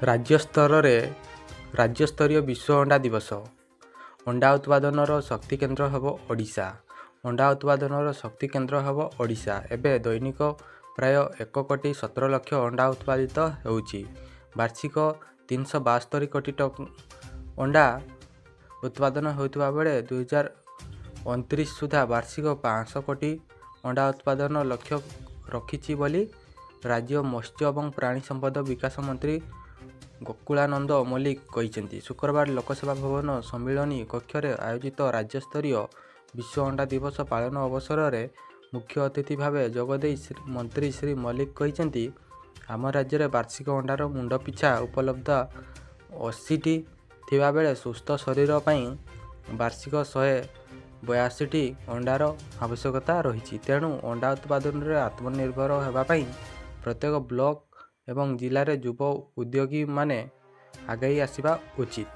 राज्यस्तरीय विश्व अंडा दिवस। अंडा उत्पादनर शक्ति केन्द्र हेब ओडिशा। अंडा उत्पादनर शक्ति केन्द्र हेब ओडिशा। एबे दैनिक प्राय 1,17,00,000 अंडा उत्पादित होउची। वार्षिक 372 कोटी अंडा उत्पादन होइतबा बेले 2029 सुधा वार्षिक 500 कोटी अंडा उत्पादन लक्ष्य रखिछि बोली राज्य मत्स्य एवं प्राणी संपद विकास मंत्री गोकुलानंद मल्लिक कहिसेंति। शुक्रवार लोकसेवा भवन सम्मिलनी कक्ष में आयोजित राज्यस्तरीय विश्व अंडा दिवस पालन अवसर में मुख्य अतिथि भावे जोगदे मंत्री श्री मल्लिक कहिसेंति, आम राज्य में वार्षिक अंडार मुंड पिछा उपलब्ध 80टी थिबा बेले सुस्थ शरीर पई वार्षिक 182टी अंडार आवश्यकता रही। तेणु अंडा उत्पादन में आत्मनिर्भर होगा प्रत्येक ब्लॉक एवं जिले में युवा उद्योगी माने आगे आसवा उचित।